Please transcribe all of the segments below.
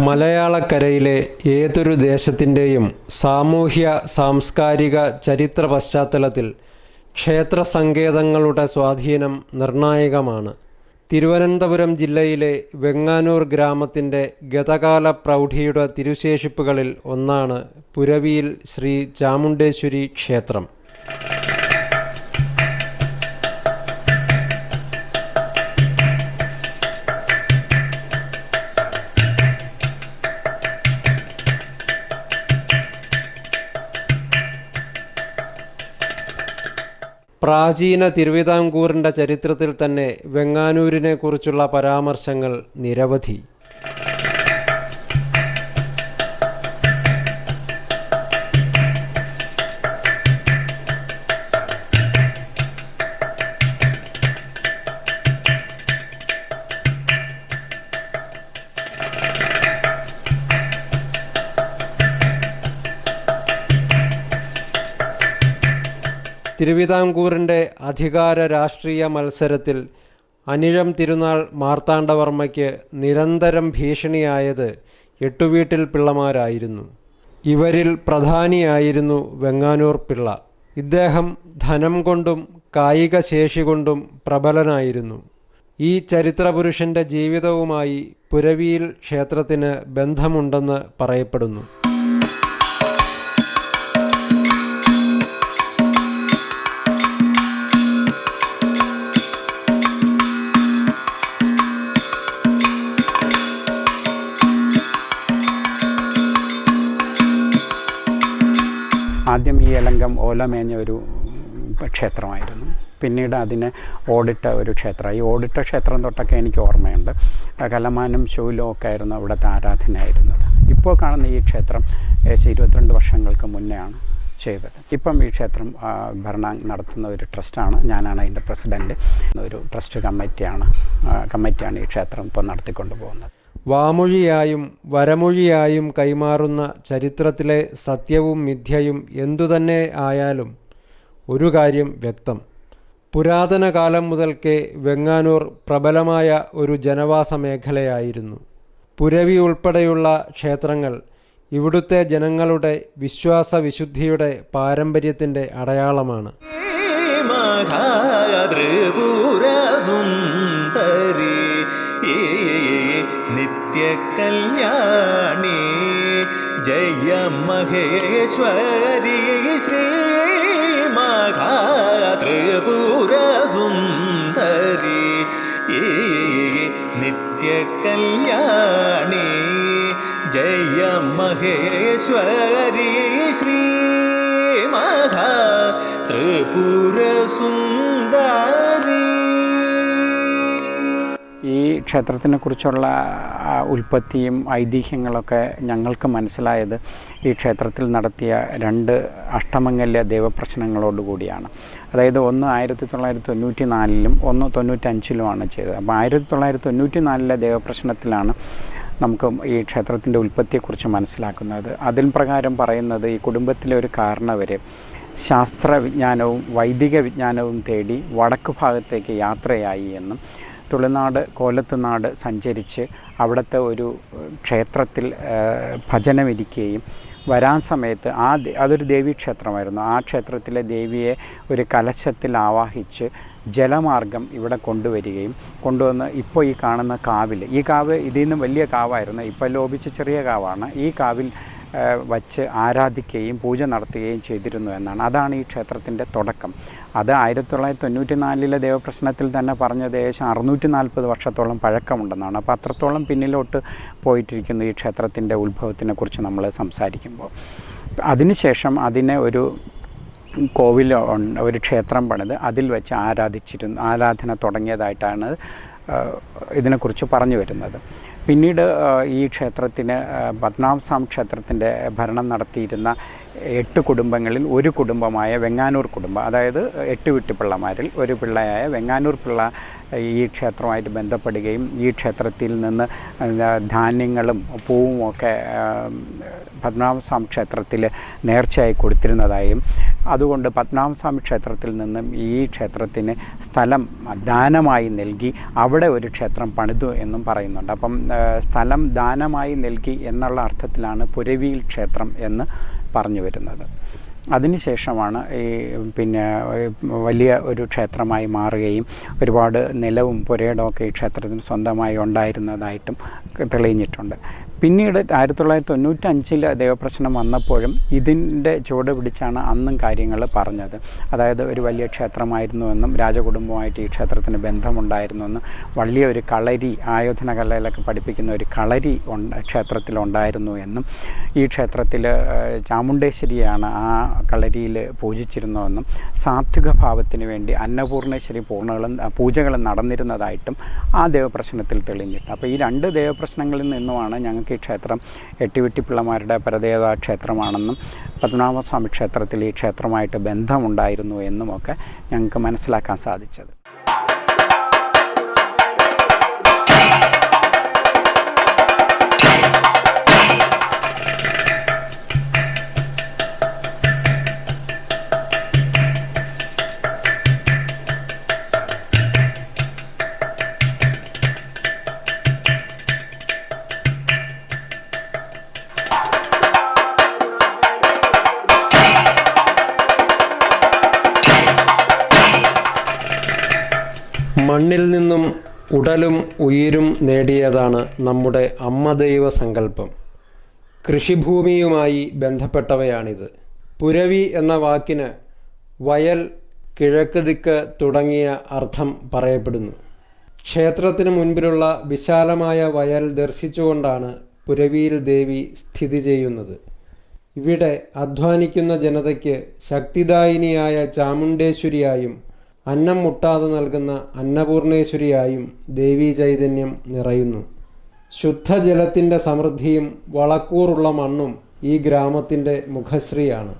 മലയാളക്കരയിലെ ഏതൊരു ദേശത്തിൻ്റെയും സാമൂഹ്യ സാംസ്കാരിക ചരിത്ര പശ്ചാത്തലത്തിൽ ക്ഷേത്ര സങ്കേതങ്ങളുടെ സ്വാധീനം നിർണായകമാണ്. തിരുവനന്തപുരം ജില്ലയിലെ വെങ്ങാനൂർ ഗ്രാമത്തിൻ്റെ ഗതകാല പ്രൗഢിയുടെ തിരുശേഷിപ്പുകളിൽ ഒന്നാണ് പുരവിയിൽ ശ്രീ ചാമുണ്ടേശ്വരി ക്ഷേത്രം. പ്രാചീന തിരുവിതാംകൂറിൻ്റെ ചരിത്രത്തിൽ തന്നെ വെങ്ങാനൂരിനെ കുറിച്ചുള്ള പരാമർശങ്ങൾ നിരവധി. തിരുവിതാംകൂറിൻ്റെ അധികാര രാഷ്ട്രീയ മത്സരത്തിൽ അനിഴം തിരുനാൾ മാർത്താണ്ഡവർമ്മയ്ക്ക് നിരന്തരം ഭീഷണിയായത് എട്ടുവീട്ടിൽ പിള്ളമാരായിരുന്നു. ഇവരിൽ പ്രധാനിയായിരുന്നു വെങ്ങാനൂർ പിള്ള. ഇദ്ദേഹം ധനം കൊണ്ടും കായിക ശേഷി കൊണ്ടും പ്രബലനായിരുന്നു. ഈ ചരിത്രപുരുഷൻ്റെ ജീവിതവുമായി പുരവിയിൽ ക്ഷേത്രത്തിന് ബന്ധമുണ്ടെന്ന് പറയപ്പെടുന്നു. ആദ്യം ഈ എലങ്കം ഓലമേഞ്ഞ ഒരു ക്ഷേത്രമായിരുന്നു. പിന്നീട് അതിനെ ഓടിട്ട ഒരു ക്ഷേത്രമായി. ഈ ഓടിട്ട ക്ഷേത്രം തൊട്ടൊക്കെ എനിക്ക് ഓർമ്മയുണ്ട്. കലമാനും ശൂലവും ഒക്കെ ആയിരുന്നു അവിടുത്തെ ആരാധനയായിരുന്നത്. ഇപ്പോൾ കാണുന്ന ഈ ക്ഷേത്രം ഏകദേശം 22 വർഷങ്ങൾക്ക് മുന്നെയാണ് ചെയ്തത്. ഇപ്പം ഈ ക്ഷേത്രം ഭരണം നടത്തുന്ന ഒരു ട്രസ്റ്റാണ്. ഞാനാണ് അതിൻ്റെ പ്രസിഡൻറ്റ്. ഒരു ട്രസ്റ്റ് കമ്മിറ്റിയാണ് ഈ ക്ഷേത്രം ഇപ്പോൾ നടത്തിക്കൊണ്ടു പോകുന്നത്. വാമൊഴിയായും വരമൊഴിയായും കൈമാറുന്ന ചരിത്രത്തിലെ സത്യവും മിഥ്യയും എന്തുതന്നെ ആയാലും ഒരു കാര്യം വ്യക്തം. പുരാതന കാലം മുതൽക്കേ വെങ്ങാനൂർ പ്രബലമായ ഒരു ജനവാസ മേഖലയായിരുന്നു. പുരവി ഉൾപ്പെടെയുള്ള ക്ഷേത്രങ്ങൾ ഇവിടുത്തെ ജനങ്ങളുടെ വിശ്വാസവിശുദ്ധിയുടെ പാരമ്പര്യത്തിൻ്റെ അടയാളമാണ്. നിത്യകല്യാണി ജയ മഹേശ്വരി ശ്രീ മഹാത്രിപുര സുന്ദരി നിത്യകല്യാണി ജയ മഹേശ്വരി ശ്രീ മഹാത്രിപുര സുന്ദരി. ഈ ക്ഷേത്രത്തിനെക്കുറിച്ചുള്ള ഉൽപ്പത്തിയും ഐതിഹ്യങ്ങളൊക്കെ ഞങ്ങൾക്ക് മനസ്സിലായത് ഈ ക്ഷേത്രത്തിൽ നടത്തിയ 2 അഷ്ടമംഗല്യ ദേവപ്രശ്നങ്ങളോടുകൂടിയാണ്. അതായത് ഒന്ന് 1994-ലും ഒന്ന് 95-ലുമാണ് ചെയ്തത്. അപ്പോൾ 1994-ലെ ദേവപ്രശ്നത്തിലാണ് നമുക്ക് ഈ ക്ഷേത്രത്തിൻ്റെ ഉൽപ്പത്തിയെക്കുറിച്ച് മനസ്സിലാക്കുന്നത്. അതിൽ പ്രകാരം പറയുന്നത് ഈ കുടുംബത്തിലെ ഒരു കാരണവർ ശാസ്ത്രവിജ്ഞാനവും വൈദിക വിജ്ഞാനവും തേടി വടക്ക് ഭാഗത്തേക്ക് യാത്രയായി എന്നും തുളുനാട് കോലത്തുനാട് സഞ്ചരിച്ച് അവിടുത്തെ ഒരു ക്ഷേത്രത്തിൽ ഭജനമിരിക്കുകയും വരാൻ സമയത്ത് അതൊരു ദേവീക്ഷേത്രമായിരുന്നു. ആ ക്ഷേത്രത്തിലെ ദേവിയെ ഒരു കലശത്തിൽ ആവാഹിച്ച് ജലമാർഗം ഇവിടെ കൊണ്ടുവന്ന് ഇപ്പോൾ ഈ കാണുന്ന കാവിൽ, ഈ കാവ് ഇതിൽ നിന്ന് വലിയ കാവായിരുന്നു, ഇപ്പോൾ ലോപിച്ച് ചെറിയ കാവാണ്, ഈ കാവിൽ വച്ച് ആരാധിക്കുകയും പൂജ നടത്തുകയും ചെയ്തിരുന്നു എന്നാണ്. അതാണ് ഈ ക്ഷേത്രത്തിൻ്റെ തുടക്കം. അത് 1994-ലെ ദേവപ്രശ്നത്തിൽ തന്നെ പറഞ്ഞത് ഏകദേശം 640 വർഷത്തോളം പഴക്കമുണ്ടെന്നാണ്. അപ്പോൾ അത്രത്തോളം പിന്നിലോട്ട് പോയിട്ടിരിക്കുന്നു ഈ ക്ഷേത്രത്തിൻ്റെ ഉത്ഭവത്തിനെക്കുറിച്ച് നമ്മൾ സംസാരിക്കുമ്പോൾ. അതിനുശേഷം അതിനെ ഒരു കോവിൽ, ഒരു ക്ഷേത്രം പണിത് അതിൽ വെച്ച് ആരാധന തുടങ്ങിയതായിട്ടാണ് ഇതിനെക്കുറിച്ച് പറഞ്ഞു വരുന്നത്. പിന്നീട് ഈ ക്ഷേത്രത്തിന് പത്മനാഭസ്വാമി ക്ഷേത്രത്തിൻ്റെ ഭരണം നടത്തിയിരുന്ന 8 കുടുംബങ്ങളിൽ ഒരു കുടുംബമായ വെങ്ങാനൂർ കുടുംബം, അതായത് 8 വീട്ടുപിള്ളമാരിൽ ഒരു പിള്ളയായ വെങ്ങാനൂർ പിള്ള ഈ ക്ഷേത്രവുമായിട്ട് ബന്ധപ്പെടുകയും ഈ ക്ഷേത്രത്തിൽ നിന്ന് ധാന്യങ്ങളും പൂവും ഒക്കെ പത്മനാഭസ്വാമി ക്ഷേത്രത്തിൽ നേർച്ചയായി കൊടുത്തിരുന്നതായും അതുകൊണ്ട് പത്മനാഭസ്വാമി ക്ഷേത്രത്തിൽ നിന്നും ഈ ക്ഷേത്രത്തിന് സ്ഥലം ദാനമായി നൽകി അവിടെ ഒരു ക്ഷേത്രം പണിതു എന്നും പറയുന്നുണ്ട്. അപ്പം സ്ഥലം ദാനമായി നൽകി എന്നുള്ള അർത്ഥത്തിലാണ് പുരവിയിൽ ക്ഷേത്രം എന്ന് പറഞ്ഞു വരുന്നത്. അതിനുശേഷമാണ് ഈ വലിയ ഒരു ക്ഷേത്രമായി മാറുകയും ഒരുപാട് നിലവും പുരയിടമൊക്കെ ഈ ക്ഷേത്രത്തിന് സ്വന്തമായി ഉണ്ടായിരുന്നതായിട്ടും തെളിഞ്ഞിട്ടുണ്ട്. പിന്നീട് 1995 ദേവപ്രശ്നം വന്നപ്പോഴും ഇതിൻ്റെ ചുവട് പിടിച്ചാണ് അന്നും കാര്യങ്ങൾ പറഞ്ഞത്. അതായത് ഒരു വലിയ ക്ഷേത്രമായിരുന്നുവെന്നും രാജകുടുംബമായിട്ട് ഈ ക്ഷേത്രത്തിന് ബന്ധമുണ്ടായിരുന്നുവെന്നും വലിയ ഒരു കളരി ആയോധന കലയിലൊക്കെ പഠിപ്പിക്കുന്ന ഒരു കളരി ക്ഷേത്രത്തിലുണ്ടായിരുന്നു എന്നും ഈ ക്ഷേത്രത്തിൽ ചാമുണ്ടേശ്വരിയാണ് ആ കളരിയിൽ പൂജിച്ചിരുന്നതെന്നും സാത്വിക ഭാവത്തിന് വേണ്ടി അന്നപൂർണേശ്വരി പൂജകളും നടന്നിരുന്നതായിട്ടും ആ ദേവപ്രശ്നത്തിൽ തെളിഞ്ഞിട്ടുണ്ട്. അപ്പോൾ ഈ രണ്ട് ദേവപ്രശ്നങ്ങളിൽ നിന്നുമാണ് ഞങ്ങൾക്ക് ഈ ക്ഷേത്രം എട്ടുവെട്ടിപ്പിള്ളമാരുടെ പരദേവതാ ക്ഷേത്രമാണെന്നും പത്മനാഭസ്വാമി ക്ഷേത്രത്തിൽ ഈ ക്ഷേത്രമായിട്ട് ബന്ധമുണ്ടായിരുന്നു എന്നുമൊക്കെ ഞങ്ങൾക്ക് മനസ്സിലാക്കാൻ സാധിച്ചത്. മണ്ണിൽ നിന്നും ഉടലും ഉയിരും നേടിയതാണ് നമ്മുടെ അമ്മദൈവ സങ്കല്പം. കൃഷിഭൂമിയുമായി ബന്ധപ്പെട്ടവയാണിത്. പുരവി എന്ന വാക്കിന് വയൽ, കിഴക്ക് ദിക്ക് തുടങ്ങിയ അർത്ഥം പറയപ്പെടുന്നു. ക്ഷേത്രത്തിന് മുൻപിലുള്ള വിശാലമായ വയൽ ദർശിച്ചുകൊണ്ടാണ് പുരവിയിൽ ദേവി സ്ഥിതി ചെയ്യുന്നത്. ഇവിടെ അധ്വാനിക്കുന്ന ജനതയ്ക്ക് ശക്തിദായിനിയായ ചാമുണ്ടേശ്വരിയായും അന്നം മുട്ടാതെ നൽകുന്ന അന്നപൂർണേശ്വരിയായും ദേവീ ചൈതന്യം നിറയുന്നു. ശുദ്ധജലത്തിൻ്റെ സമൃദ്ധിയും വളക്കൂറുള്ള മണ്ണും ഈ ഗ്രാമത്തിൻ്റെ മുഖശ്രീയാണ്.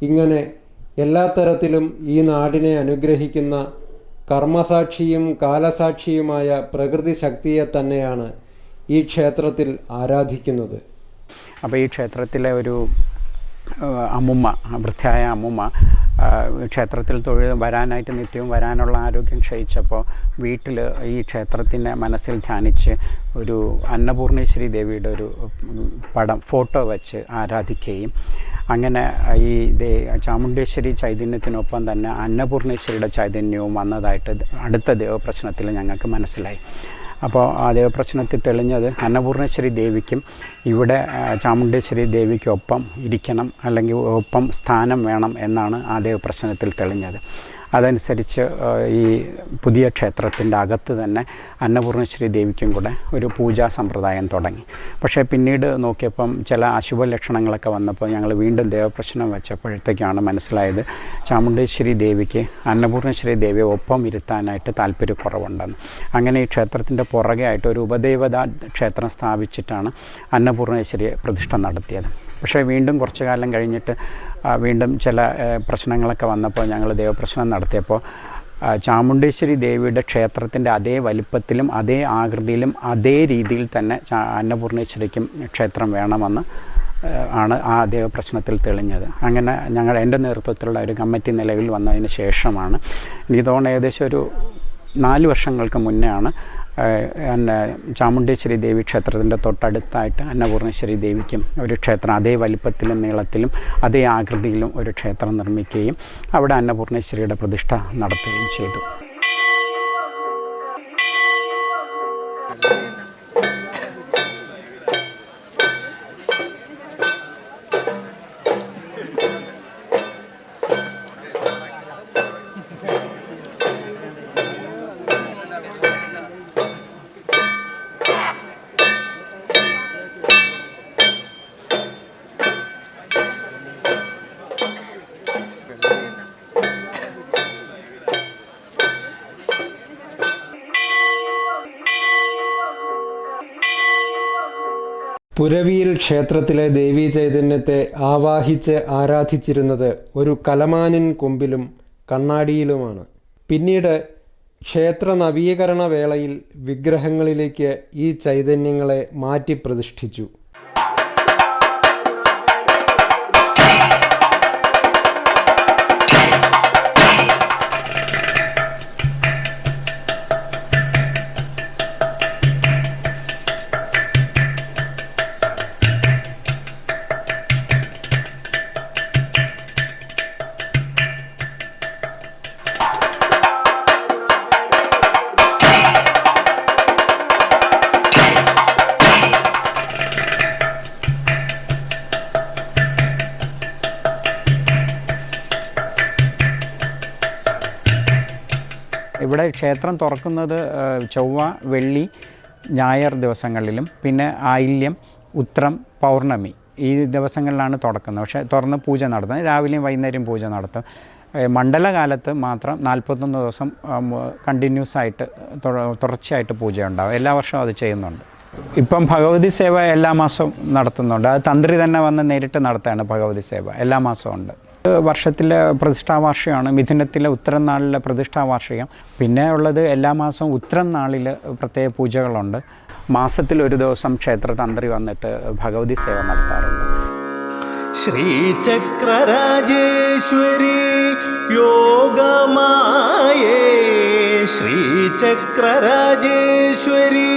ഇങ്ങനെ എല്ലാ തരത്തിലും ഈ നാടിനെ അനുഗ്രഹിക്കുന്ന കർമ്മസാക്ഷിയും കാലസാക്ഷിയുമായ പ്രകൃതി ശക്തിയെ തന്നെയാണ് ഈ ക്ഷേത്രത്തിൽ ആരാധിക്കുന്നത്. അപ്പോൾ ഈ ക്ഷേത്രത്തിലെ ഒരു അമ്മുമ്മ, വൃദ്ധയായ അമ്മുമ്മ ക്ഷേത്രത്തിൽ വരാനായിട്ട് നിത്യവും വരാനുള്ള ആരോഗ്യം ക്ഷയിച്ചപ്പോൾ വീട്ടിൽ ഈ ക്ഷേത്രത്തിൻ്റെ മനസ്സിൽ ധ്യാനിച്ച് ഒരു അന്നപൂർണേശ്വരി ദേവിയുടെ ഒരു ഫോട്ടോ വച്ച് ആരാധിക്കുകയും അങ്ങനെ ഈ ചാമുണ്ടേശ്വരി ചൈതന്യത്തിനൊപ്പം തന്നെ അന്നപൂർണേശ്വരിയുടെ ചൈതന്യവും വന്നതായിട്ട് അടുത്ത ദേവപ്രശ്നത്തിൽ ഞങ്ങൾക്ക് മനസ്സിലായി. അപ്പോൾ ആ ദേവപ്രശ്നത്തിൽ തെളിഞ്ഞത് അന്നപൂർണേശ്വരി ദേവിക്കും ഇവിടെ ചാമുണ്ടേശ്വരി ദേവിക്കൊപ്പം ഇരിക്കണം, അല്ലെങ്കിൽ ഒപ്പം സ്ഥാനം വേണം എന്നാണ് ആ ദേവപ്രശ്നത്തിൽ തെളിഞ്ഞത്. അതനുസരിച്ച് ഈ പുതിയ ക്ഷേത്രത്തിൻ്റെ അകത്ത് തന്നെ അന്നപൂർണേശ്വരി ദേവിക്കും കൂടെ ഒരു പൂജാ സമ്പ്രദായം തുടങ്ങി. പക്ഷേ പിന്നീട് നോക്കിയപ്പം ചില അശുഭ ലക്ഷണങ്ങളൊക്കെ വന്നപ്പോൾ ഞങ്ങൾ വീണ്ടും ദേവപ്രശ്നം വെച്ചപ്പോഴത്തേക്കാണ് മനസ്സിലായത് ചാമുണ്ടേശ്വരി ദേവിക്ക് അന്നപൂർണേശ്വരി ദേവിയെ ഒപ്പം ഇരുത്താനായിട്ട് താല്പര്യക്കുറവുണ്ടെന്ന്. അങ്ങനെ ഈ ക്ഷേത്രത്തിൻ്റെ പുറകെ ആയിട്ട് ഒരു ഉപദേവതാ ക്ഷേത്രം സ്ഥാപിച്ചിട്ടാണ് അന്നപൂർണേശ്വരിയെ പ്രതിഷ്ഠ നടത്തിയത്. പക്ഷേ വീണ്ടും കുറച്ചു കാലം കഴിഞ്ഞിട്ട് വീണ്ടും ചില പ്രശ്നങ്ങളൊക്കെ വന്നപ്പോൾ ഞങ്ങൾ ദേവപ്രശ്നം നടത്തിയപ്പോൾ ചാമുണ്ടേശ്വരി ദേവിയുടെ ക്ഷേത്രത്തിൻ്റെ അതേ വലിപ്പത്തിലും അതേ ആകൃതിയിലും അതേ രീതിയിൽ തന്നെ അന്നപൂർണേശ്വരിക്കും ക്ഷേത്രം വേണമെന്ന് ആണ് ആ ദേവപ്രശ്നത്തിൽ തെളിഞ്ഞത്. അങ്ങനെ എൻ്റെ നേതൃത്വത്തിലുള്ള ഒരു കമ്മിറ്റി നിലവിൽ വന്നതിന് ശേഷമാണ്, എനിക്ക് തോന്നുന്നു ഏകദേശം ഒരു 4 വർഷങ്ങൾക്ക് മുന്നേ ആണ് ചാമുണ്ടേശ്വരി ദേവി ക്ഷേത്രത്തിൻ്റെ തൊട്ടടുത്തായിട്ട് അന്നപൂർണേശ്വരി ദേവിക്കും ഒരു ക്ഷേത്രം അതേ വലിപ്പത്തിലും നീളത്തിലും അതേ ആകൃതിയിലും ഒരു ക്ഷേത്രം നിർമ്മിക്കുകയും അവിടെ അന്നപൂർണേശ്വരിയുടെ പ്രതിഷ്ഠ നടത്തുകയും ചെയ്തു. പുരവിയിൽ ക്ഷേത്രത്തിലെ ദേവീ ചൈതന്യത്തെ ആവാഹിച്ച് ആരാധിച്ചിരുന്നത് ഒരു കലമാനിൻ കൊമ്പിലും കണ്ണാടിയിലുമാണ്. പിന്നീട് ക്ഷേത്ര നവീകരണ വേളയിൽ വിഗ്രഹങ്ങളിലേക്ക് ഈ ചൈതന്യങ്ങളെ മാറ്റി പ്രതിഷ്ഠിച്ചു. ഇവിടെ ക്ഷേത്രം തുറക്കുന്നത് ചൊവ്വ, വെള്ളി, ഞായർ ദിവസങ്ങളിലും പിന്നെ ആയില്യം, ഉത്രം, പൗർണമി ഈ ദിവസങ്ങളിലാണ് തുറക്കുന്നത്. പക്ഷേ തുറന്ന് പൂജ നടത്തുന്നത് രാവിലെയും വൈകുന്നേരം പൂജ നടത്തും. മണ്ഡലകാലത്ത് മാത്രം 41 ദിവസം കണ്ടിന്യൂസ് ആയിട്ട് തുടർച്ചയായിട്ട് പൂജ ഉണ്ടാവും. എല്ലാ വർഷവും അത് ചെയ്യുന്നുണ്ട്. ഇപ്പം ഭഗവതി സേവ എല്ലാ മാസവും നടത്തുന്നുണ്ട്. അത് തന്ത്രി തന്നെ വന്ന് നേരിട്ട് നടത്തുകയാണ് ഭഗവതി സേവ. എല്ലാ മാസവും ഉണ്ട്. വർഷത്തിലെ പ്രതിഷ്ഠാവാർഷികമാണ്. മിഥുനത്തിലെ ഉത്തരം നാളിലെ പ്രതിഷ്ഠാവാർഷികം. പിന്നെ ഉള്ളത് എല്ലാ മാസവും ഉത്തരം നാളിൽ പ്രത്യേക പൂജകളുണ്ട്. മാസത്തിൽ ഒരു ദിവസം ക്ഷേത്രതന്ത്രി വന്നിട്ട് ഭഗവതി സേവ നടത്താറുണ്ട്. ശ്രീചക്രരാജേശ്വരി യോഗമായേ, ശ്രീചക്രരാജേശ്വരി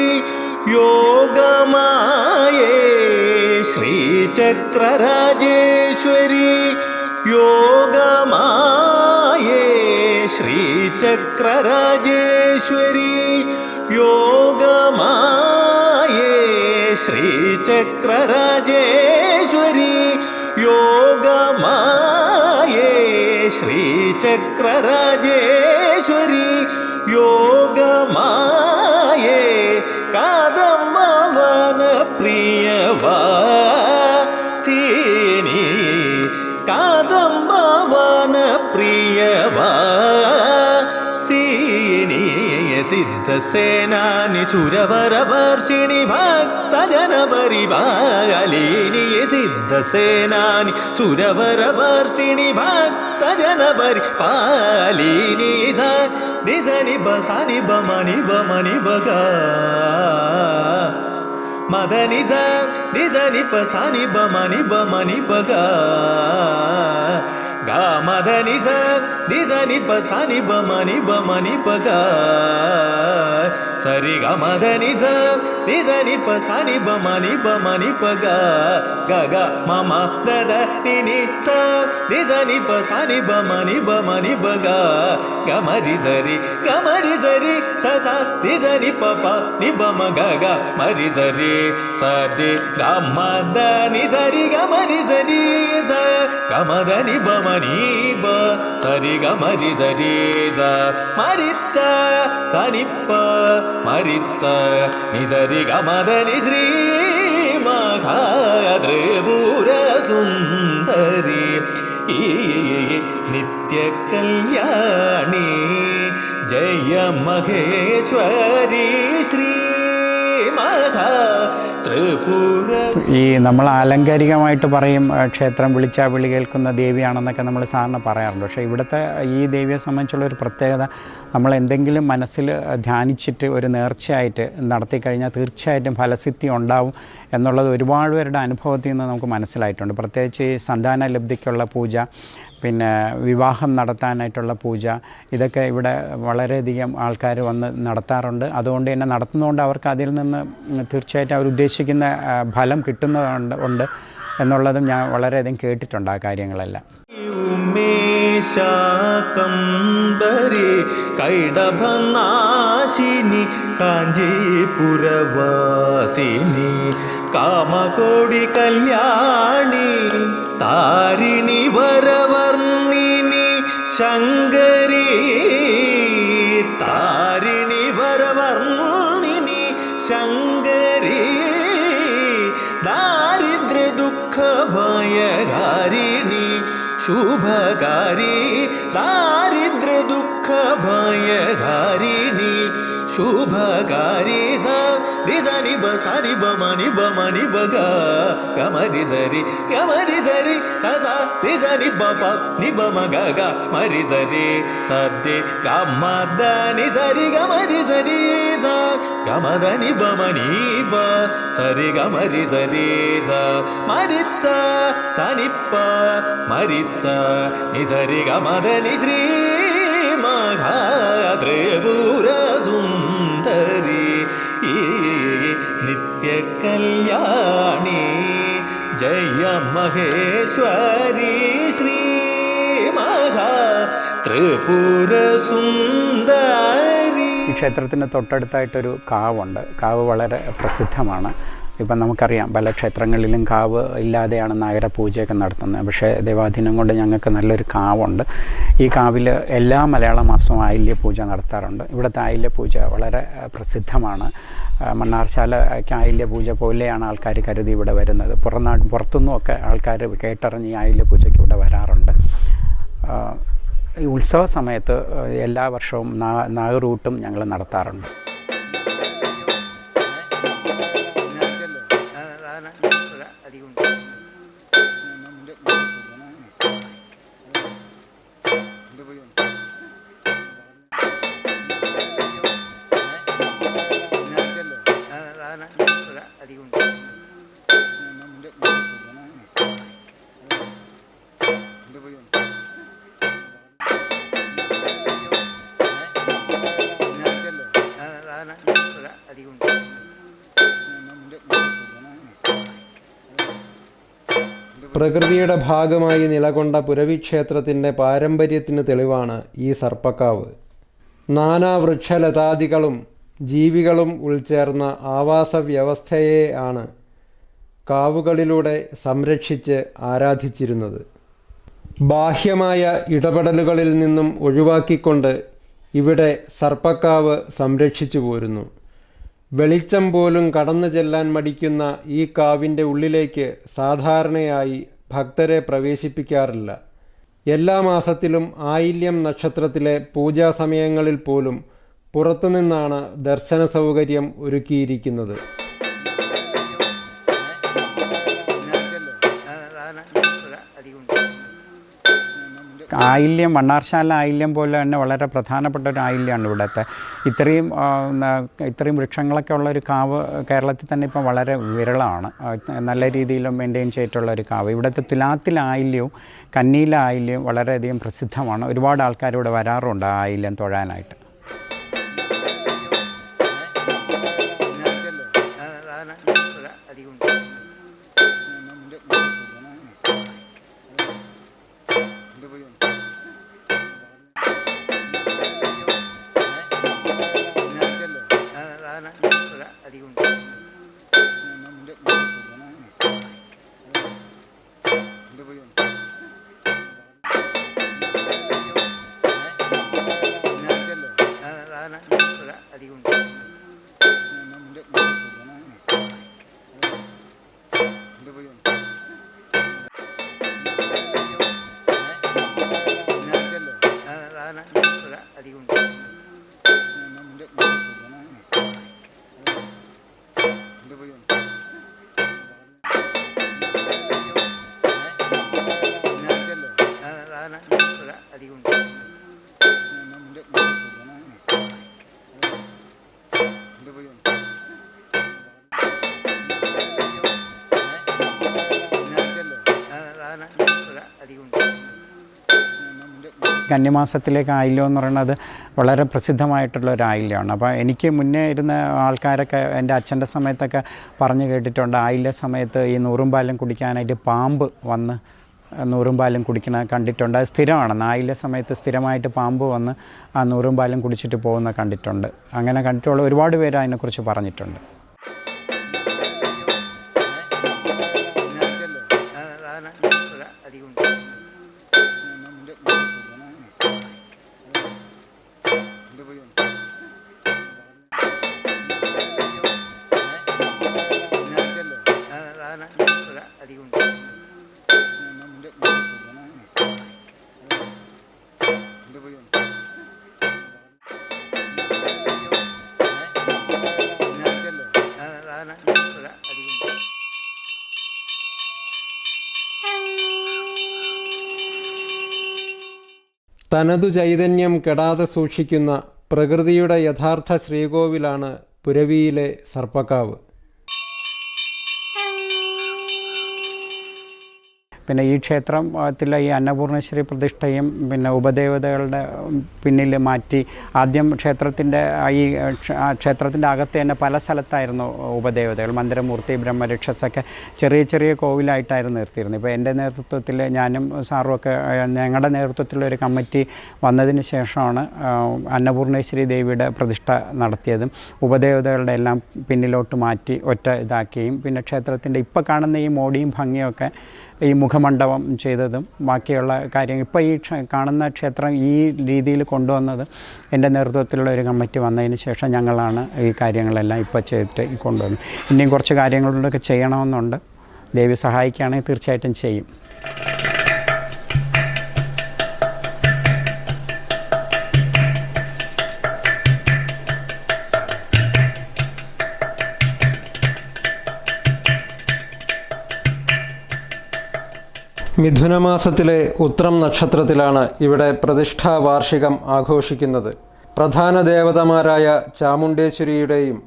യോഗമായേ, ശ്രീചക്രരാജേശ്വരി യോഗമായേ, ശ്രീചക്രരാജേശ്വരി യോഗമായേ, ശ്രീചക്രരാജേശ്വരി യോഗമായേ, ശ്രീചക്രരാജേശ്വരി യോഗമായേ, കാദംബവന പ്രിയവാസിനി, കാദംബവന പ്രിയവാസിനി, സിദ്ധസേനാനി ചുരവരവർഷിണി ഭക്തജന പരിപാലിനി, സിദ്ധസേനാനി ചുരവരവർഷിണി ഭക്തജന പരിപാലിനി, നിജ നിബ സനി ബമണി ബമണി ബഗ മദ നിജ നിജ നിപ സനി ബമണി ബമണി ബഗ ഗ മദ നിജ നിജ നിപ സനി ബമണി ബമണി ബഗ സരി ഗ മദ നിജ നിജ നിപ സനി ബമണി ബമണി ബഗ ഗ ഗ മമ ദദ നിനി സ നിജ നിപ സനി ബമണി ബമണി ബഗ ഗമരി ജരി സ സ നിജ നിപ പ നിബമ ഗ ഗ മരി ജരി സരി ഗമദ നിജരി ഗമരി ജരി സ ഗമദ നിബമണി ബ സരി ഗമരി ജരി ജ മരിച്ച സനിപ്പ മരിച്ച നിജരി ഗമദ നിശ്രീ മഹാദ്രിപുര സുന്ദരി നിത്യ കല്യാണി ജയ മഹേശ്വരി ശ്രീ മഹാ ത്രിപുര. ഈ നമ്മൾ ആലങ്കാരികമായിട്ട് പറയും ക്ഷേത്രം വിളിച്ചാൽ വിളി കേൾക്കുന്ന ദേവിയാണെന്നൊക്കെ നമ്മൾ സാറിന് പറയാറുണ്ട്. പക്ഷേ ഇവിടുത്തെ ഈ ദേവിയെ സംബന്ധിച്ചുള്ള ഒരു പ്രത്യേകത, നമ്മൾ എന്തെങ്കിലും മനസ്സിൽ ധ്യാനിച്ചിട്ട് ഒരു നേർച്ചയായിട്ട് നടത്തി കഴിഞ്ഞാൽ തീർച്ചയായിട്ടും ഫലസിദ്ധി ഉണ്ടാവും എന്നുള്ളത് ഒരുപാട് പേരുടെ അനുഭവത്തിൽ നിന്ന് നമുക്ക് മനസ്സിലായിട്ടുണ്ട്. പ്രത്യേകിച്ച് ഈ സന്താന ലബ്ധിക്കുള്ള പൂജ, പിന്നെ വിവാഹം നടത്താനായിട്ടുള്ള പൂജ, ഇതൊക്കെ ഇവിടെ വളരെയധികം ആൾക്കാർ വന്ന് നടത്താറുണ്ട്. അതുകൊണ്ട് തന്നെ നടത്തുന്നതുകൊണ്ട് അവർക്ക് അതിൽ നിന്ന് തീർച്ചയായിട്ടും അവർ ഉദ്ദേശിക്കുന്ന ഫലം കിട്ടുന്നതുണ്ട് എന്നുള്ളതും ഞാൻ വളരെയധികം കേട്ടിട്ടുണ്ട് ആ കാര്യങ്ങളെല്ലാം. ഉമേശാകംബരി കൈടഭനാശിനി കാഞ്ചീപുരവാസിനി കാമകോടി കല്യാണി താരിണി വരവർണിനി ശങ്കരി താരിണി വരവർണിനി ശങ്കരി ദാരിദ്ര്യ ദുഃഖ ഭയകാരിണി ശുഭകാരി ദാരിദ്ര്യ ദുഃഖ ഭയകാരിണി ശുഭകാരി నిజని బ సని బ మని బ మని బ గ గమరి జరి స నిజని బ ప ని బ మ గ గ మరి జరి సరి గ మ ద ని జరి గ మరి జరి జ గ మ ద ని బ మ ని బ సరి గ మరి జరి జ మరి చ స ని ప మరి చ ని జరి గ మ ద ని శ్రీ ത്രിപുര സുന്ദരി നിത്യ കല്യാണി ജയ മഹേശ്വരി ശ്രീ മഹാ ത്രിപുര സുന്ദരി. ഈ ക്ഷേത്രത്തിന് തൊട്ടടുത്തായിട്ടൊരു കാവുണ്ട്. കാവ് വളരെ പ്രസിദ്ധമാണ്. ഇപ്പം നമുക്കറിയാം പല ക്ഷേത്രങ്ങളിലും കാവ് ഇല്ലാതെയാണ് നാഗര പൂജയൊക്കെ നടത്തുന്നത്. പക്ഷേ ദൈവാധീനം കൊണ്ട് ഞങ്ങൾക്ക് നല്ലൊരു കാവുണ്ട്. ഈ കാവിൽ എല്ലാ മലയാള മാസവും ആയില്യ പൂജ നടത്താറുണ്ട്. ഇവിടുത്തെ ആയില്യ പൂജ വളരെ പ്രസിദ്ധമാണ്. മണ്ണാർശാലയ്ക്ക് ആയില്യ പൂജ പോലെയാണ് ആൾക്കാർ കരുതി ഇവിടെ വരുന്നത്. പുറത്തുനിന്നുമൊക്കെ ആൾക്കാർ കേട്ടറിഞ്ഞ് ഈ ആയില്യ പൂജയ്ക്ക് ഇവിടെ വരാറുണ്ട്. ഈ ഉത്സവ സമയത്ത് എല്ലാ വർഷവും നാഗറൂട്ടും ഞങ്ങൾ നടത്താറുണ്ട്. പ്രകൃതിയുടെ ഭാഗമായി നിലകൊണ്ട പുരവിക്ഷേത്രത്തിൻ്റെ പാരമ്പര്യത്തിന് തെളിവാണ് ഈ സർപ്പക്കാവ്. നാനാ വൃക്ഷലതാദികളും ജീവികളും ഉൾച്ചേർന്ന ആവാസ വ്യവസ്ഥയെ ആണ് കാവുകളിലൂടെ സംരക്ഷിച്ച് ആരാധിച്ചിരുന്നത്. ബാഹ്യമായ ഇടപെടലുകളിൽ നിന്നും ഒഴിവാക്കിക്കൊണ്ട് ഇവിടെ സർപ്പക്കാവ് സംരക്ഷിച്ചു പോരുന്നു. വെളിച്ചം പോലും കടന്നു ചെല്ലാൻ മടിക്കുന്ന ഈ കാവിൻ്റെ ഉള്ളിലേക്ക് സാധാരണയായി ഭക്തരെ പ്രവേശിപ്പിക്കാറില്ല. എല്ലാ മാസത്തിലും ആയില്യം നക്ഷത്രത്തിലെ പൂജാസമയങ്ങളിൽ പോലും പുറത്തുനിന്നാണ് ദർശന സൗകര്യം ഒരുക്കിയിരിക്കുന്നത്. ആയില്യം മണ്ണാർശാല ആയില്യം പോലെ തന്നെ വളരെ പ്രധാനപ്പെട്ട ഒരു ആയില്യമാണ് ഇവിടുത്തെ. ഇത്രയും വൃക്ഷങ്ങളൊക്കെ ഉള്ള ഒരു കാവ് കേരളത്തിൽ തന്നെ ഇപ്പം വളരെ വിരളമാണ്. നല്ല രീതിയിൽ മെയിൻറ്റെയിൻ ചെയ്തിട്ടുള്ള ഒരു കാവ്. ഇവിടുത്തെ തുലാത്തിലെ ആയില്യവും കന്നിയിലെ ആയില്യവും വളരെയധികം പ്രസിദ്ധമാണ്. ഒരുപാട് ആൾക്കാർ ഇവിടെ വരാറുണ്ട് ആ ആയില്യം തൊഴാനായിട്ട്. കന്നിമാസത്തിലേക്ക് ആയില്യം എന്ന് പറയുന്നത് വളരെ പ്രസിദ്ധമായിട്ടുള്ള ഒരു ആയില്യമാണ്. അപ്പോൾ എനിക്ക് മുന്നേ ഇരുന്ന ആൾക്കാരൊക്കെ എൻ്റെ അച്ഛൻ്റെ സമയത്തൊക്കെ പറഞ്ഞു കേട്ടിട്ടുണ്ട്, ആയില്യ സമയത്ത് ഈ നൂറും പാലും കുടിക്കാനായിട്ട് പാമ്പ് വന്ന് നൂറും പാലും കുടിക്കണ കണ്ടിട്ടുണ്ട്. അത് സ്ഥിരമാണ്. ആയില്യ സമയത്ത് സ്ഥിരമായിട്ട് പാമ്പ് വന്ന് ആ നൂറും പാലും കുടിച്ചിട്ട് പോകുന്ന കണ്ടിട്ടുണ്ട്. അങ്ങനെ കണ്ടിട്ടുള്ള ഒരുപാട് പേര് അതിനെക്കുറിച്ച് പറഞ്ഞിട്ടുണ്ട്. തനതു ചൈതന്യം കെടാതെ സൂക്ഷിക്കുന്ന പ്രകൃതിയുടെ യഥാർത്ഥ ശ്രീകോവിലാണ് പുരവിയിലെ സർപ്പക്കാവ്. പിന്നെ ഈ ക്ഷേത്രത്തിലെ ഈ അന്നപൂർണേശ്വരി പ്രതിഷ്ഠയും പിന്നെ ഉപദേവതകളുടെ പിന്നിൽ മാറ്റി ആദ്യം ക്ഷേത്രത്തിൻ്റെ ക്ഷേത്രത്തിൻ്റെ അകത്ത് തന്നെ പല സ്ഥലത്തായിരുന്നു ഉപദേവതകൾ. മന്ദിരമൂർത്തി, ബ്രഹ്മരക്ഷസൊക്കെ ചെറിയ ചെറിയ കോവിലായിട്ടായിരുന്നു നിർത്തിയിരുന്നത്. ഇപ്പോൾ എൻ്റെ നേതൃത്വത്തിൽ ഞാനും സാറുമൊക്കെ ഞങ്ങളുടെ നേതൃത്വത്തിലൊരു കമ്മിറ്റി വന്നതിന് ശേഷമാണ് അന്നപൂർണേശ്വരി ദേവിയുടെ പ്രതിഷ്ഠ നടത്തിയതും ഉപദേവതകളുടെ എല്ലാം പിന്നിലോട്ട് മാറ്റി ഒറ്റ ഇതാക്കുകയും പിന്നെ ക്ഷേത്രത്തിൻ്റെ ഇപ്പോൾ കാണുന്ന ഈ മോടിയും ഭംഗിയൊക്കെ ഈ മുഖമണ്ഡപം ചെയ്തതും ബാക്കിയുള്ള കാര്യങ്ങൾ ഇപ്പോൾ ഈ കാണുന്ന ക്ഷേത്രം ഈ രീതിയിൽ കൊണ്ടുവന്നത് എൻ്റെ നേതൃത്വത്തിലുള്ള ഒരു കമ്മിറ്റി വന്നതിന് ശേഷം ഞങ്ങളാണ് ഈ കാര്യങ്ങളെല്ലാം ഇപ്പോൾ ചെയ്തിട്ട് കൊണ്ടുവന്നത്. ഇനിയും കുറച്ച് കാര്യങ്ങളൊക്കെ ചെയ്യണമെന്നുണ്ട്. ദേവി സഹായിക്കുകയാണെങ്കിൽ തീർച്ചയായിട്ടും ചെയ്യും. മിഥുനമാസത്തിലെ ഉത്രം നക്ഷത്രത്തിലാണ് ഇവിടെ പ്രതിഷ്ഠാ വാർഷികം ആഘോഷിക്കുന്നത്. പ്രധാന ദേവതമാരായ ചാമുണ്ടേശ്വരിയുടെയും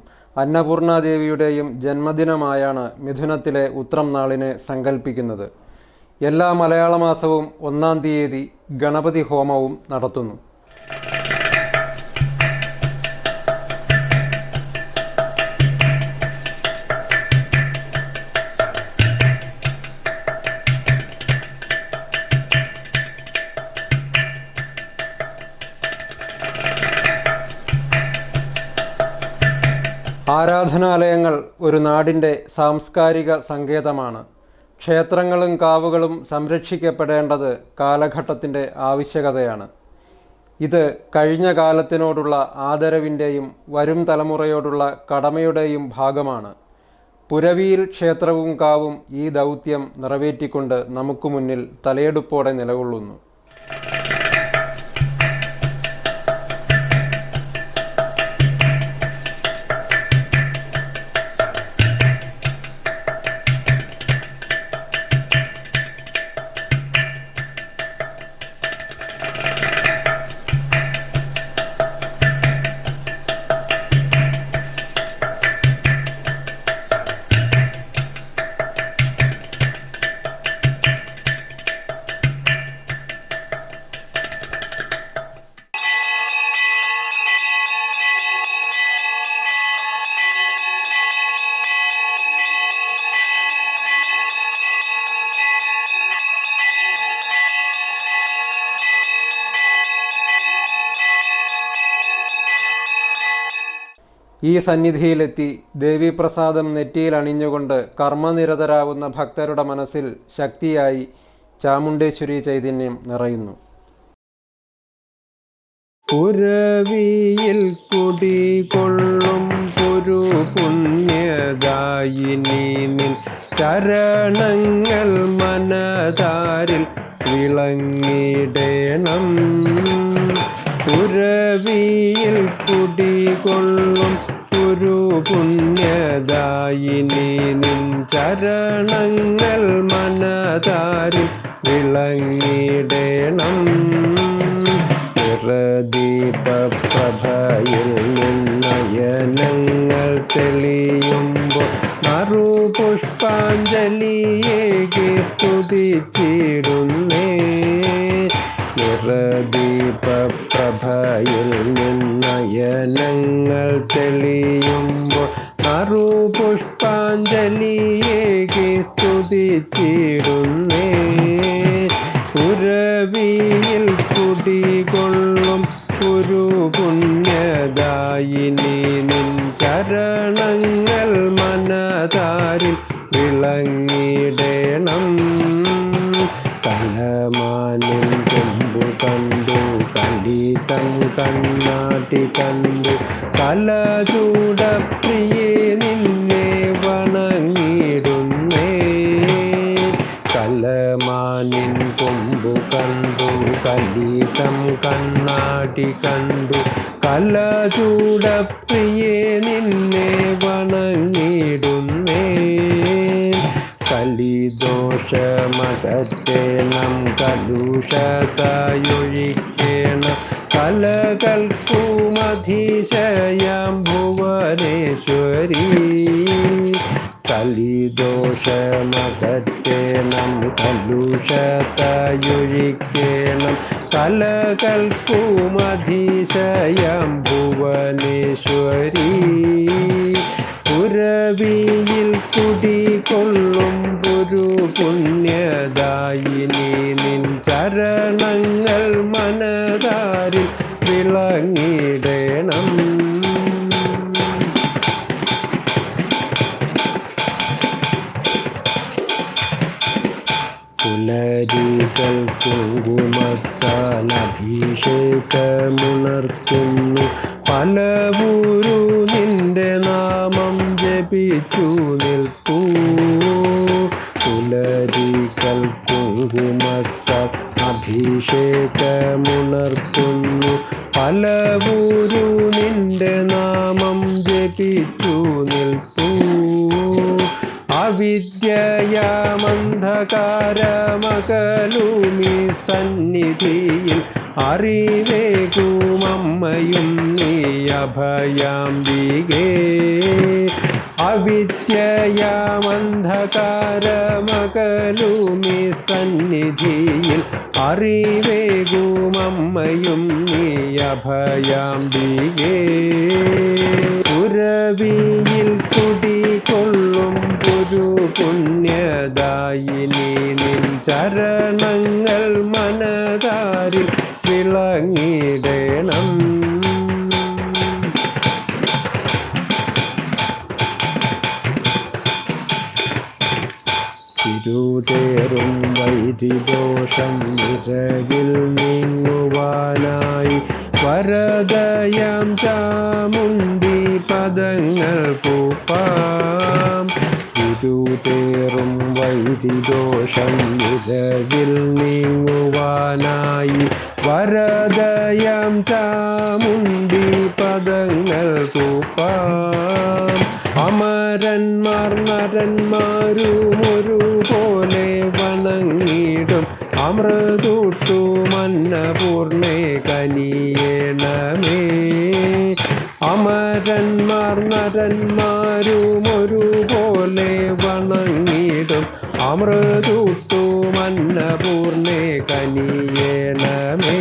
അന്നപൂർണാദേവിയുടെയും ജന്മദിനമായാണ് മിഥുനത്തിലെ ഉത്രം നാളിനെ സങ്കല്പിക്കുന്നത്. എല്ലാ മലയാള മാസവും 1-ാം തീയതി ഗണപതി ഹോമവും നടത്തുന്നു. ആരാധനാലയങ്ങൾ ഒരു നാടിൻ്റെ സാംസ്കാരിക സങ്കേതമാണ്. ക്ഷേത്രങ്ങളും കാവുകളും സംരക്ഷിക്കപ്പെടേണ്ടത് കാലഘട്ടത്തിൻ്റെ ആവശ്യകതയാണ്. ഇത് കഴിഞ്ഞ കാലത്തിനോടുള്ള ആദരവിൻ്റെയും വരും തലമുറയോടുള്ള കടമയുടെയും ഭാഗമാണ്. പുരവിയിൽ ക്ഷേത്രവും കാവും ഈ ദൗത്യം നിറവേറ്റിക്കൊണ്ട് നമുക്ക് മുന്നിൽ തലയെടുപ്പോടെ നിലകൊള്ളുന്നു. ഈ സന്നിധിയിലെത്തി ദേവീപ്രസാദം നെറ്റിയിൽ അണിഞ്ഞുകൊണ്ട് കർമ്മനിരതരാകുന്ന ഭക്തരുടെ മനസ്സിൽ ശക്തിയായി ചാമുണ്ടേശ്വരി ചൈതന്യം നിറയുന്നു. പുരവിയിൽ കുടികൊള്ളും പുരു പുണ്യദായിനി നിൻ ചരണങ്ങൾ മനതാരിൽ വിളങ്ങിടേണം. പുരവിയിൽ കുടികൊള്ളും പുരു പുണ്യദായിനി നിൻ ചരണങ്ങൾ മനതാരിൽ വിളങ്ങിടേണം. ദീപപ്രഭയിൽ നിന്നയനങ്ങൾ തെളിയുമ്പോൾ മറുപുഷ്പാഞ്ജലിയേകി സ്തുതിച്ചിടുന്നേ. ദീപപ്രഭയിൽ നിന്നയനങ്ങൾ തെളിയുമ്പോൾ മറുപുഷ്പാഞ്ജലിയേകി സ്തുതിച്ചിടുന്നേ. പുരവിയിൽ കുടികൊള്ളും പുരു പുണ്യദായിനി നിൻ ചരണങ്ങൾ മനതാരിൽ വിളങ്ങിടേണം. കലമാനിൻ കൊമ്പു കണ്ടു കലിതം കണ്ണാട്ടി കണ്ടു കലചൂടപ്രിയേ നിന്നെ വണങ്ങിടുന്നേ. കലമാനിൻ കൊമ്പു കണ്ടു കലിതം കണ്ണാടി കണ്ടു കലചൂടപ്രിയേ നിന്നെ വണങ്ങിടുന്നേ. കലിദോഷമകറ്റേണം കലുഷതയൊഴിക്കേണം കലകൽക്കുമധീശയാം ഭുവനേശ്വരി കലിദോഷമകറ്റേണം കലുഷതയൊഴിക്കേണം കലകൽക്കുമധീശയാം ഭുവനേശ്വരി പുരവിയിൽ കുടികൊള്ളും ഗുരു പുണ്യദായിനി നിൻ ചരണങ്ങൾ മനതാരിൽ വിളങ്ങിടണം പുലരികൾ കുങ്കുമത്താൽ അഭിഷേകമുണർത്തുന്നു പലവൂരു നിന്റെ നാമം ജപിച്ചു നിൽപ്പൂ പുലരികൾ കുങ്കുമത്താൽ അഭിഷേകമുണർത്തുന്നു പലവൂരു നിന്റെ നാമം ജപിച്ചു നിൽപ്പൂ അവിദ്യയാമന്ധകാരമകലുമീ സന്നിധിയിൽ അറിവേകുമമ്മയും നീ അഭയാംബികേ അവിദ്യയാമന്ധകാരമകലുമീ സന്നിധിയിൽ അറിവേകുമമ്മയും നീ അഭയാംബികേ പുരവിയിൽ കുടികൊള്ളും ഗുരു പുണ്യദായിനി നിൻ ചരണങ്ങൾ മനതാരിൽ വിളങ്ങിടണം തിരുതേറും വൈരിദോഷം നിറവിൽ നീങ്ങുവാനായി വരദയാം ചാമുണ്ഡി പദങ്ങൾ പൂപ്പാം തിരുതേറും വൈരിദോഷം നിറവിൽ നീങ്ങുവാനായി വരദയാം ചാമുണ്ഡി പദങ്ങൾ പൂപ്പാം അമരന്മാർ നരന്മാരും ഒരുപോലെ വണങ്ങിടും അമൃതൂട്ടു മന്നപൂർണേ കനിയേണമേ അമരന്മാർ നരന്മാരും ഒരുപോലെ വണങ്ങിടും അമൃതൂട്ടു മന്നപൂർണേ കനിയേണമേ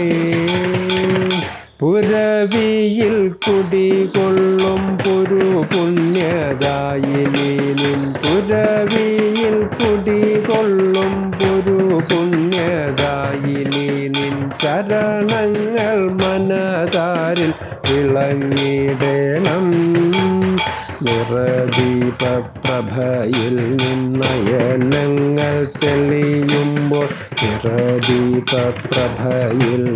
പുരവിയിൽ കുടികൊള്ളും പുരു പുണ്യദായിനി നിൻ പുരവിയിൽ കുടികൊള്ളും പുരു പുണ്യദായിനി നിൻ ചരണങ്ങൾ മനതാരിൽ വിളങ്ങിടണം നിറദീപപ്രഭയിൽ നിന്നയനങ്ങൾ തെളിയുമ്പോൾ നിറദീപപ്രഭയിൽ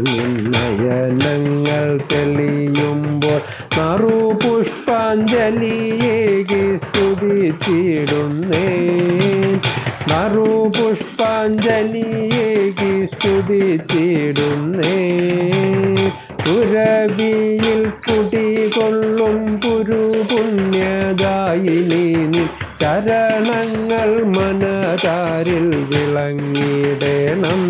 നിന്നയനങ്ങൾ തെളിയുമ്പോൾ നറുപുഷ്പാഞ്ജലിയേകി സ്തുതിച്ചിടുന്നേ നറുപുഷ്പാഞ്ജലിയേകി സ്തുതിച്ചിടുന്നേ പുരവിയിൽ കുടികൊള്ളും പുരു പുണ്യദായിനി നിൻ ചരണങ്ങൾ മനതാരിൽ വിളങ്ങിടണം